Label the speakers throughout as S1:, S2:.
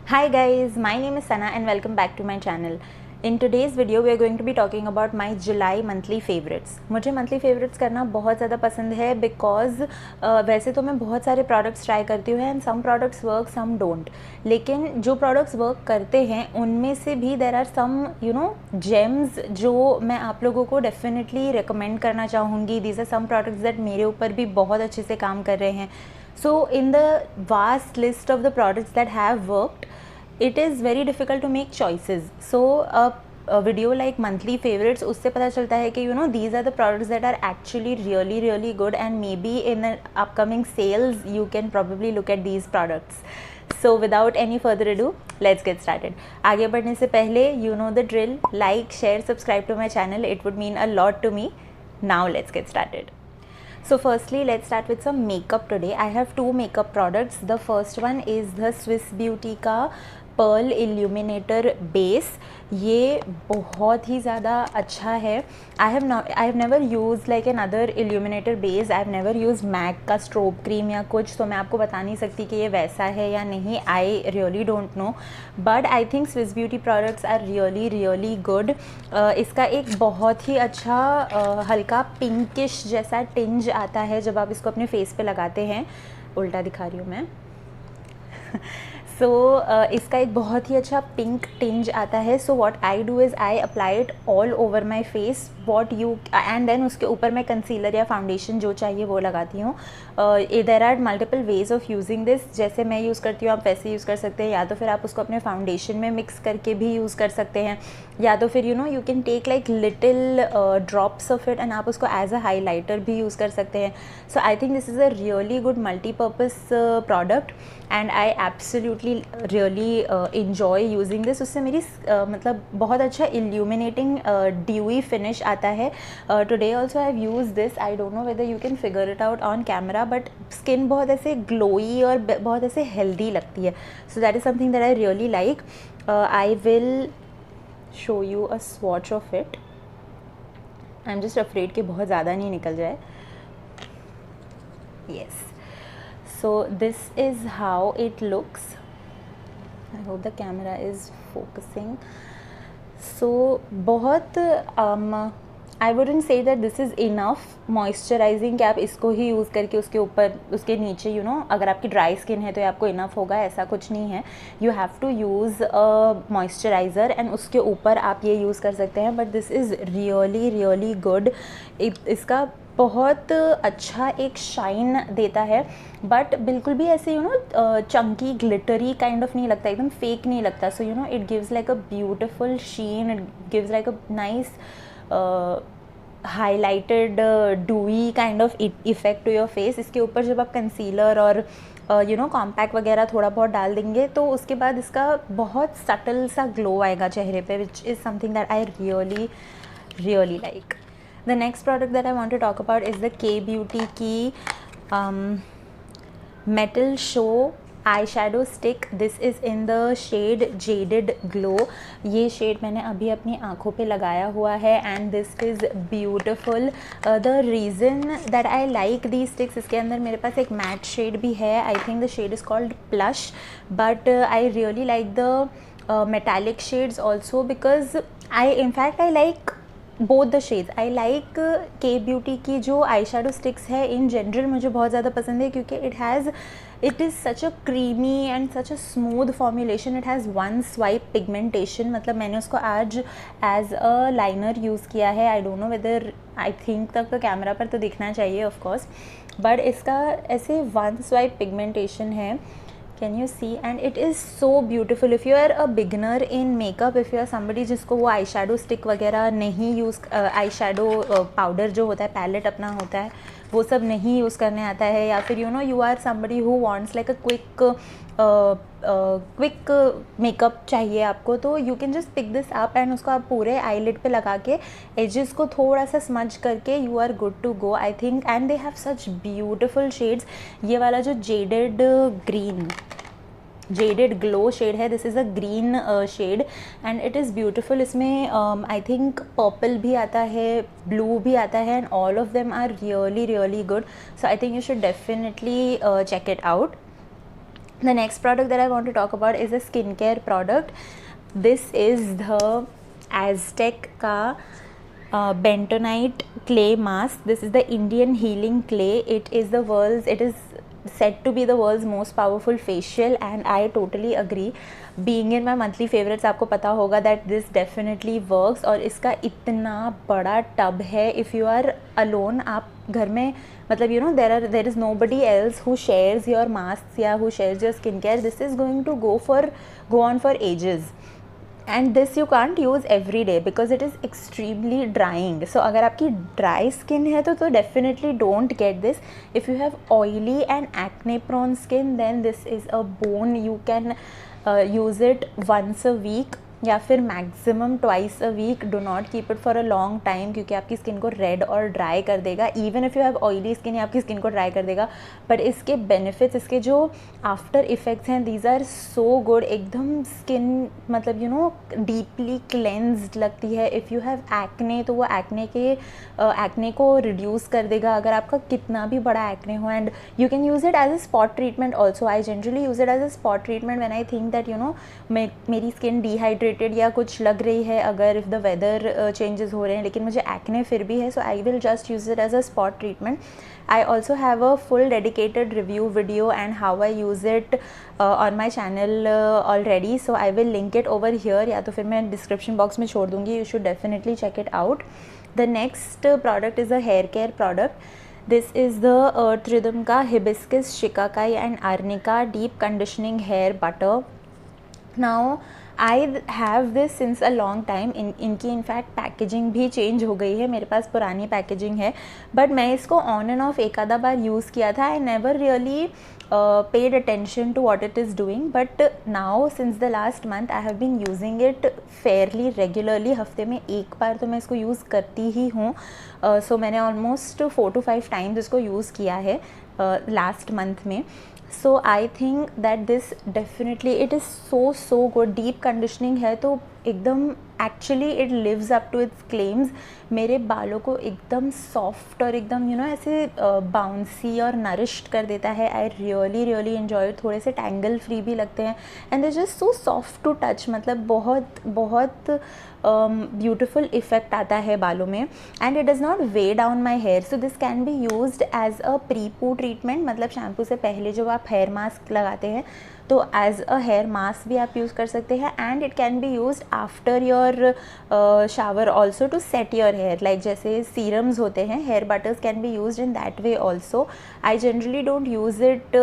S1: Hi guys, my name is Sana and welcome back to my channel. In today's video we are going to be talking about my July monthly favorites. मुझे monthly favorites करना बहुत ज़्यादा पसंद है because वैसे तो मैं बहुत सारे products try करती हूँ and some products work, some don't. लेकिन जो products work करते हैं उनमें से भी there are some gems जो मैं आप लोगों को definitely recommend करना चाहूँगी. These are some products that मेरे ऊपर भी बहुत अच्छे से काम कर रहे हैं. So in the vast list of the products that have worked, it is very difficult to make choices. So a video like monthly favorites, उससे पता चलता है कि these are the products that are actually really good, and maybe in the upcoming sales you can probably look at these products. So without any further ado, let's get started. आगे बढ़ने से पहले you know the drill, like, share, subscribe to my channel, it would mean a lot to me. Now let's get started. So firstly, let's start with some makeup today. I have two makeup products. The first one is the Swiss Beauty का pearl illuminator base. ये बहुत ही ज़्यादा अच्छा है. I have never use like an other illuminator base. I have never use MAC का strobe cream या कुछ, तो मैं आपको बता नहीं सकती कि ये वैसा है या नहीं. I really don't know, but I think Swiss beauty products are really good. इसका एक बहुत ही अच्छा हल्का पिंकिश जैसा टिंज आता है जब आप इसको अपने फेस पे लगाते हैं. उल्टा दिखा रही हूँ मैं. इसका एक बहुत ही अच्छा पिंक टिंज आता है. So what I do is I apply it all over my face and then उसके ऊपर मैं कंसीलर या फाउंडेशन जो चाहिए वो लगाती हूँ. There are multiple ways of using this. जैसे मैं यूज़ करती हूँ आप वैसे यूज़ कर सकते हैं, या तो फिर आप उसको अपने फाउंडेशन में मिक्स करके भी यूज़ कर सकते हैं, या तो फिर you can take like little drops of it and आप उसको एज अ हाईलाइटर भी यूज़ कर सकते हैं. So I think this is a really good multipurpose product and I absolutely really enjoy using this. उससे मेरी मतलब बहुत अच्छा इल्यूमिनेटिंग ड्यूई फिनिश आता है. Today also I have use this. I don't know whether you can figure it out on camera, but skin बहुत ऐसे glowy और बहुत ऐसे हेल्दी लगती है. सो that is something that I really like. I will show you a swatch of it. I am just afraid कि बहुत ज़्यादा नहीं निकल जाए. Yes. So this is how it looks. I hope the camera is focusing. So बहुत I wouldn't say that this is enough moisturizing कि आप इसको ही यूज़ करके उसके ऊपर उसके नीचे अगर आपकी ड्राई स्किन है तो ये आपको इनफ होगा, ऐसा कुछ नहीं है. You have to use moisturiser and उसके ऊपर आप ये यूज़ कर सकते हैं. But this is really good. इसका बहुत अच्छा एक शाइन देता है, बट बिल्कुल भी ऐसे चंकी ग्लिटरी काइंड ऑफ नहीं लगता, एकदम फेक नहीं लगता. So it gives like a beautiful sheen. It gives like a nice highlighted dewy kind of effect to your face. इसके ऊपर जब आप कंसीलर और कॉम्पैक्ट वगैरह थोड़ा बहुत डाल देंगे तो उसके बाद इसका बहुत सटल सा ग्लो आएगा चेहरे पे, which is something that I really like. The next product that I want to talk about is the K Beauty की Metal Show eyeshadow stick. This is in the shade Jaded Glow. ये shade मैंने अभी अपनी आँखों पे लगाया हुआ है and this is beautiful. The reason that I like these sticks, इसके अंदर मेरे पास एक matte shade भी है. I think the shade is called Plush, but I really like the metallic shades also because I like both the shades. I like के beauty की जो eye shadow sticks है इन जनरल मुझे बहुत ज़्यादा पसंद है क्योंकि it is such a creamy and such a smooth formulation. It has one swipe pigmentation. मतलब मैंने उसको आज एज अ लाइनर यूज़ किया है. I don't know weather, I think तक तो कैमरा पर तो दिखना चाहिए ऑफ कोर्स, बट इसका ऐसे वन स्वाइप पिगमेंटेशन है. Can you see? And it is so beautiful. If you are a beginner in makeup, if you are somebody जिसको वो आई शेडो स्टिक वगैरह नहीं यूज़, आई शेडो पाउडर जो होता है, पैलेट अपना होता है, वो सब नहीं यूज़ करने आता है, या फिर you are somebody who wants like a quick makeup चाहिए आपको, तो you can just pick this up and उसको आप पूरे आईलिड पे लगा के एजेस को थोड़ा सा स्मज करके you are good to go I think. And they have such beautiful shades. ये वाला जो जेडेड ग्लो शेड है, this is a green shade and it is beautiful. इसमें आई थिंक पर्पल भी आता है, ब्लू भी आता है, and all of them are really good. So I think you should definitely check it out. The next product that I want to talk about is a skincare product. This is the Aztec का bentonite clay mask. This is the Indian healing clay. It is said to be the world's most powerful facial, and I totally agree. Being in my monthly favorites, आपको पता होगा that this definitely works. और इसका इतना बड़ा tub है. If you are alone, आप घर में मतलब there is nobody else who shares your masks या who shares your skincare. This is going to go on for ages. And this you can't use every day because it is extremely drying. So अगर आपकी dry skin है तो definitely don't get this. If you have oily and acne prone skin, then this is a boon. You can use it once a week या फिर maximum twice a week. Do not keep it for a long time क्योंकि आपकी skin को red और dry कर देगा. Even if you have oily skin, आपकी skin को ड्राई कर देगा. बट इसके बेनिफिट्स, इसके जो आफ्टर इफ़ेक्ट्स हैं, दीज आर सो गुड. एकदम स्किन मतलब डीपली क्लेंज्ड लगती है. इफ़ यू हैव एक्ने तो वो एक्ने को रिड्यूस कर देगा अगर आपका कितना भी बड़ा एक्ने हो. And you can use it as a spot treatment also. I generally use it as a spot treatment when I think that मेरी स्किन डिहाइड्रेटेड या कुछ लग रही है, अगर इफ़ द वेदर चेंजेस हो रहे हैं, लेकिन मुझे एक्ने फिर भी है. So I will just use it as a spot treatment. I also have a full dedicated review video and how I use it on my channel already. So I will link it over here या तो फिर मैं description box में छोड़ दूँगी. You should definitely check it out. The next product is a hair care product. This is the Earth Rhythm का Hibiscus Shikakai and Arnica Deep Conditioning Hair Butter. Now I have this since a long time. इनकी in fact packaging भी change हो गई है. मेरे पास पुरानी packaging है, but मैं इसको ऑन एंड ऑफ एक आधा बार यूज़ किया था. I never really paid attention to what it is doing, but now since the last month I have been using it fairly regularly. हफ्ते में एक बार तो मैं इसको यूज़ करती ही हूँ. सो मैंने ऑलमोस्ट 4 to 5 टाइम्स इसको यूज़ किया है लास्ट मंथ में. So I think that this definitely, it is so good. Deep conditioning है तो एकदम actually it lives up to its claims. मेरे बालों को एकदम सॉफ्ट और एकदम ऐसे बाउंसी और नरिश्ड कर देता है. I really enjoy. थोड़े से टैंगल फ्री भी लगते हैं and they just so soft to touch. मतलब बहुत ब्यूटिफुल इफ़ेक्ट आता है बालों में. And it does not weigh down my hair. So this can be used as a pre poo treatment. मतलब शैम्पू से पहले जो आप हेयर मास्क लगाते हैं तो एज अ हेयर मास्क भी आप यूज़ कर सकते हैं. And it can be used after your shower also to set your hair. Like जैसे सीरम्स होते हैं, hair butters can be used in that way also. I generally don't use it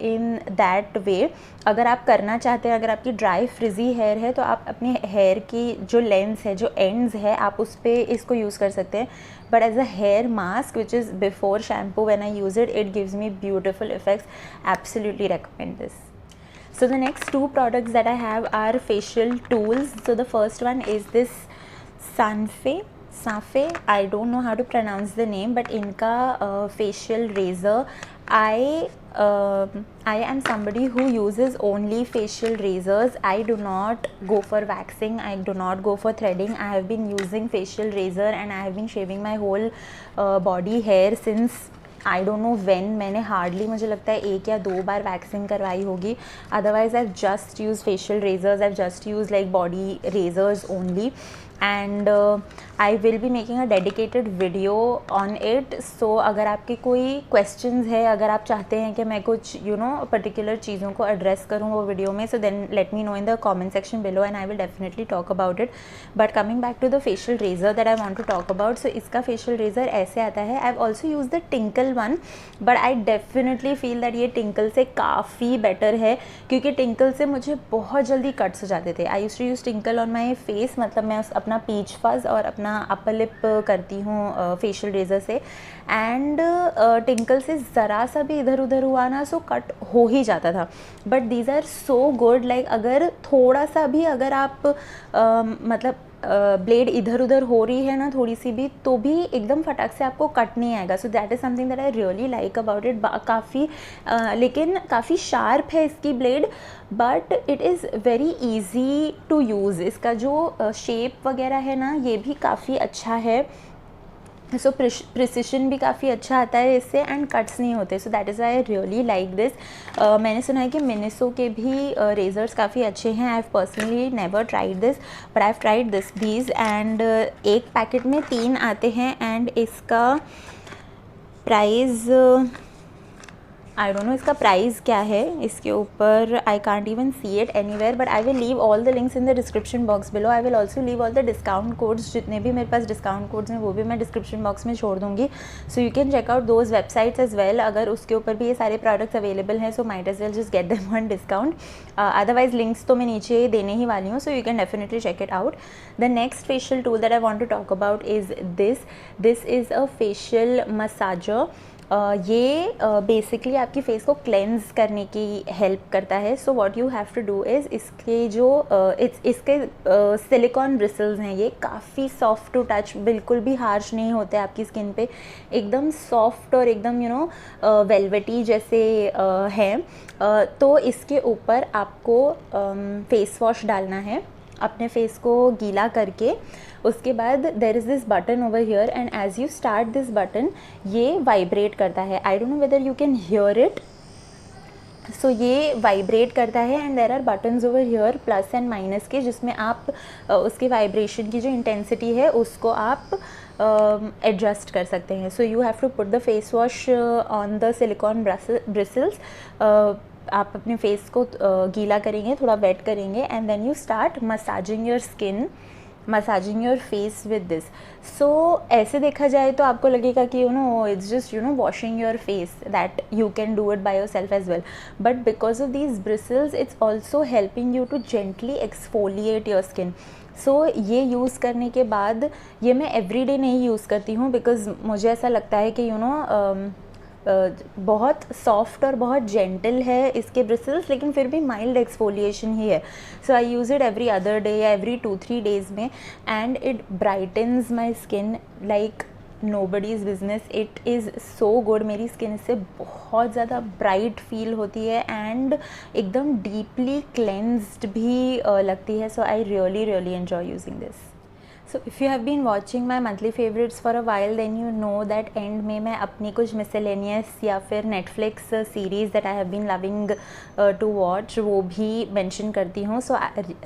S1: in that way. अगर आप करना चाहते हैं, अगर आपकी ड्राई फ्रिजी हेयर है तो आप अपने हेयर की जो लेंस है, जो एंड्स है, आप उस पर इसको यूज़ कर सकते हैं. But as a hair mask, which is before shampoo, when I use it, it gives me beautiful effects. Absolutely recommend this. So the next two products that I have are facial tools. So the first one is this Safe. I don't know how to pronounce the name, but इनका facial razor. I am somebody who uses only facial razors. I do not go for waxing. I do not go for threading. I have been using facial razor and I have been shaving my whole body hair since I don't know when. मैंने hardly मुझे लगता है 1 या 2 बार waxing करवाई होगी. Otherwise I just use facial razors. I just use like body razors only. And I will be making a dedicated video on it. So अगर आपके कोई क्वेश्चंस है, अगर आप चाहते हैं कि मैं कुछ पर्टिकुलर चीज़ों को एड्रेस करूँ वो वीडियो में, so then let me know in the comment section below and I will definitely talk about it. But coming back to the facial razor that I want to talk about. So इसका facial razor ऐसे आता है. I have also use the Tinkle one, but I definitely feel that ये Tinkle से काफ़ी better है, क्योंकि tinkle से मुझे बहुत जल्दी कट्स हो जाते थे. I use to use Tinkle on my face. मतलब मैं अपना पीच फज और अपना अपर लिप करती हूँ फेशियल रेजर से. एंड टिंकल से ज़रा सा भी इधर उधर हुआ ना, सो कट हो ही जाता था. But these are so good. Like अगर थोड़ा सा भी अगर आप मतलब ब्लेड इधर उधर हो रही है ना थोड़ी सी भी, तो भी एकदम फटाक से आपको कट नहीं आएगा. So that is something that I really like about it. काफ़ी लेकिन काफ़ी शार्प है इसकी blade, but it is very easy to use. इसका जो शेप वगैरह है ना, ये भी काफ़ी अच्छा है. सो प्रिसिशन भी काफ़ी अच्छा आता है इससे एंड कट्स नहीं होते, सो that is I really like this. मैंने सुना है कि मिनिसो के भी रेजर्स काफ़ी अच्छे हैं। I have personally never tried this but I have tried these and एक पैकेट में 3 आते हैं एंड इसका प्राइस आई डोंट नो इसका प्राइस क्या है इसके ऊपर, I can't even see it anywhere, but I will leave all the links in the description box below. I will also leave all the discount codes, जितने भी मेरे पास discount codes हैं वो भी मैं डिस्क्रिप्शन बॉक्स में छोड़ दूँगी, so you can check out those websites as well. अगर उसके ऊपर भी ये सारे प्रोडक्ट्स अवेलेबल हैं so might as well just get them on discount. Otherwise links तो मैं नीचे देने ही वाली हूँ, so you can definitely check it out. The next facial tool that I want to talk about is this is a facial massager. ये basically आपकी face को क्लेंज करने की हेल्प करता है। So what you have to do is इसके जो इसके सिलिकॉन ब्रिसल्स हैं ये काफ़ी सॉफ्ट टू टच, बिल्कुल भी हार्श नहीं होते आपकी स्किन पे, एकदम सॉफ्ट और एकदम यू नो वेलवेटी जैसे हैं। तो इसके ऊपर आपको फेस वॉश डालना है अपने फेस को गीला करके। उसके बाद there is this button over here and as you start this button ये वाइब्रेट करता है। I don't know whether you can hear it. So ये वाइब्रेट करता है and there are buttons over here plus and minus के, जिसमें आप उसके वाइब्रेशन की जो इंटेंसिटी है उसको आप एडजस्ट कर सकते हैं। So you have to put the face wash on the silicone bristles. आप अपने फेस को गीला करेंगे, थोड़ा वेट करेंगे and then you start massaging your skin, massaging your face with this. So ऐसे देखा जाए तो आपको लगेगा कि you know it's just you know washing your face, that you can do it by yourself as well, but because of these bristles it's also helping you to gently exfoliate your skin. So ये use करने के बाद, ये मैं everyday नहीं use करती हूँ because मुझे ऐसा लगता है कि यू नो बहुत सॉफ्ट और बहुत जेंटल है इसके ब्रिसल्स, लेकिन फिर भी माइल्ड एक्सफोलिएशन ही है। So I use it every other day या एवरी 2-3 डेज़ में and it brightens my skin like nobody's business. It is so good. मेरी स्किन इससे बहुत ज़्यादा ब्राइट फील होती है एंड एकदम डीपली क्लेंज्ड भी लगती है। So I really really enjoy using this. So if you have been watching my monthly favourites for a while then you know that end में मैं अपनी कुछ मिसलेनियस या फिर Netflix series that I have been loving to watch वो भी mention करती हूँ। So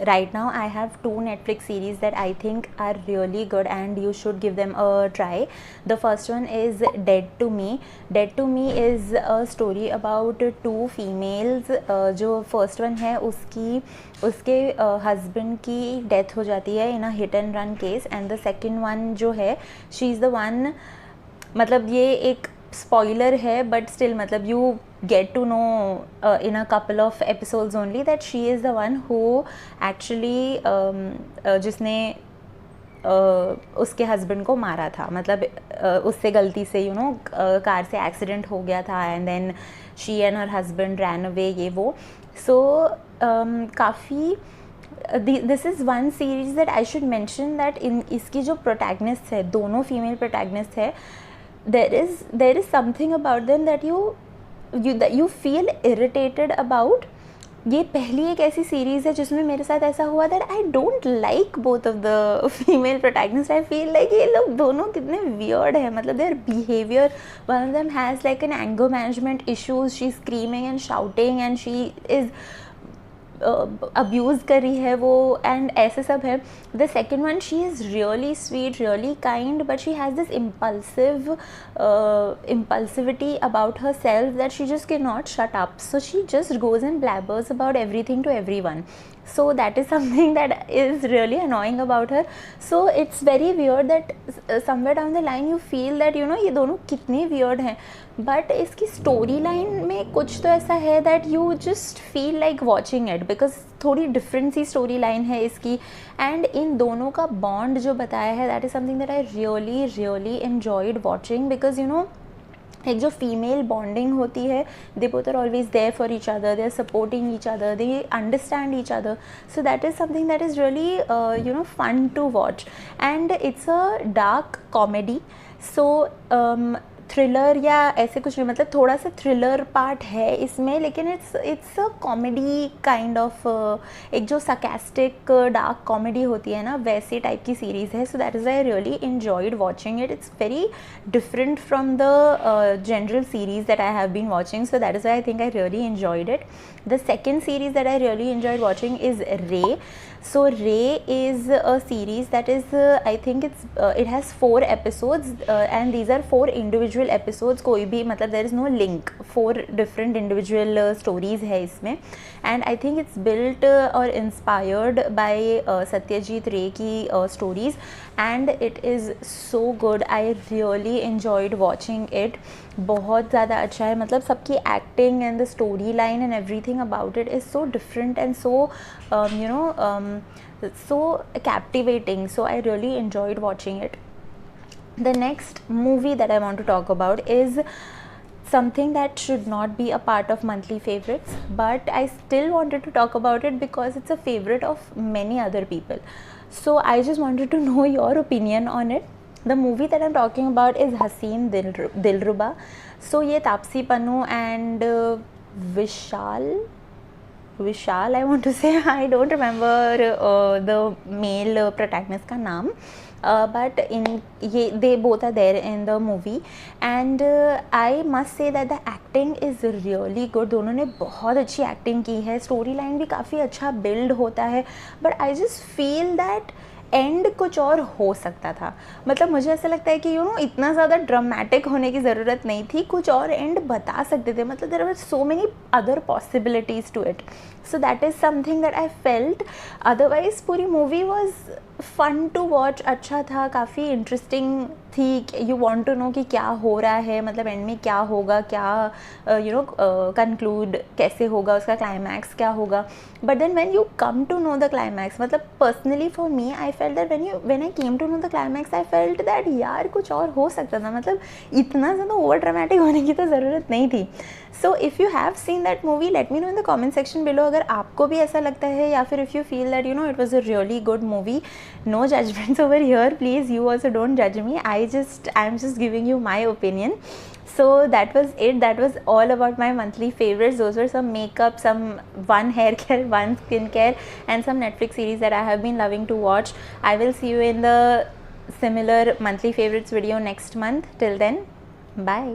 S1: right now I have 2 Netflix series that I think are really good and you should give them a try. The first one is Dead to Me. Dead to Me is a story about 2 females. जो first one है उसके husband की death हो जाती है in a hit and run case, and the second one जो है she is the one, मतलब ये एक spoiler है but still मतलब you get to know in a couple of episodes only that she is the one who actually जिसने उसके husband को मारा था, मतलब उससे गलती से यू नो कार से एक्सीडेंट हो गया था and then she and her husband ran away ये वो। सो काफ़ी this is one series that I should mention that in इसकी जो प्रोटैगनिस्ट है, दोनों फीमेल प्रोटैगनिस्ट है, there is something about them that you feel irritated about. ये पहली एक ऐसी सीरीज़ है जिसमें मेरे साथ ऐसा हुआ that I don't like both of the female protagonist. I feel like ये लोग दोनों कितने वियर्ड है, मतलब their behaviour, one of them has like an anger management issues, she screaming and shouting and she is abuse कर रही है वो एंड ऐसे सब है। The second one she is really sweet, really kind, but she has this impulsivity about herself that she just cannot shut up, so she just goes and blabbers about everything to everyone. So that is something that is really annoying about her. So it's very weird that somewhere down the line you feel that you know ये दोनों कितने weird हैं, but इसकी story line में कुछ तो ऐसा है that you just feel like watching it because थोड़ी different सी story line है इसकी, and इन दोनों का bond जो बताया है that is something that I really really enjoyed watching because you know एक जो फीमेल बॉन्डिंग होती है, they both are always there for each other, they are supporting each other, they understand each other, so that is something that is really you know fun to watch and it's a dark comedy. So thriller या ऐसे कुछ नहीं, मतलब थोड़ा सा thriller part है इसमें, लेकिन it's a comedy kind of, एक जो sarcastic डार्क कॉमेडी होती है ना, वैसे टाइप की सीरीज़ है. सो that is I really enjoyed watching it. It's very different from the general series that I have been watching, so that is why I think I really enjoyed it. The second series that I really enjoyed watching is Ray. So Ray is a series that is I think it has 4 episodes, and these are 4 individual episodes. कोई भी मतलब there is no link, 4 different individual stories है इसमें, and I think it's built or inspired by Satyajit Ray की stories, and it is so good. I really enjoyed watching it. बहुत ज़्यादा अच्छा है, मतलब सबकी acting and the story line and everything about it is so different and so so captivating. So I really enjoyed watching it. The next movie that I want to talk about is something that should not be a part of monthly favorites, but I still wanted to talk about it because it's a favorite of many other people. So I just wanted to know your opinion on it. The movie that I'm talking about is Haseen Dilruba. So ये Taapsee Pannu and Vishal, I want to say, I don't remember the male protagonist का नाम, but they both are there in the movie, and I must say that the acting is really good. दोनों ने बहुत अच्छी acting की है, story line भी काफ़ी अच्छा बिल्ड होता है, but I just feel that and कुछ और हो सकता था. मतलब मुझे ऐसा लगता है कि इतना ज़्यादा ड्रामेटिक होने की ज़रूरत नहीं थी, कुछ और एंड बता सकते थे. मतलब there were so many other possibilities to it. So that is something that I felt. Otherwise पूरी movie was fun to watch, अच्छा था, काफ़ी इंटरेस्टिंग थी. यू वांट टू नो कि क्या हो रहा है, मतलब एंड में क्या होगा, क्या कंक्लूड कैसे होगा, उसका क्लाइमैक्स क्या होगा. But then when you come to know the climax, मतलब personally for me I felt that when I came to know the climax I felt that यार कुछ और हो सकता था. मतलब इतना ज़्यादा ओवर ड्रामेटिक होने की तो ज़रूरत नहीं थी. सो if you have seen that movie, late me know in the comment section below अगर आपको भी ऐसा लगता है, या फिर if you feel that it was a really good movie. No judgments over here, please. You also don't judge me. I'm just giving you my opinion. So that was it. That was all about my monthly favorites. Those were some makeup, some one hair care, one skin care, and some Netflix series that I have been loving to watch. I will see you in the similar monthly favorites video next month. Till then, bye.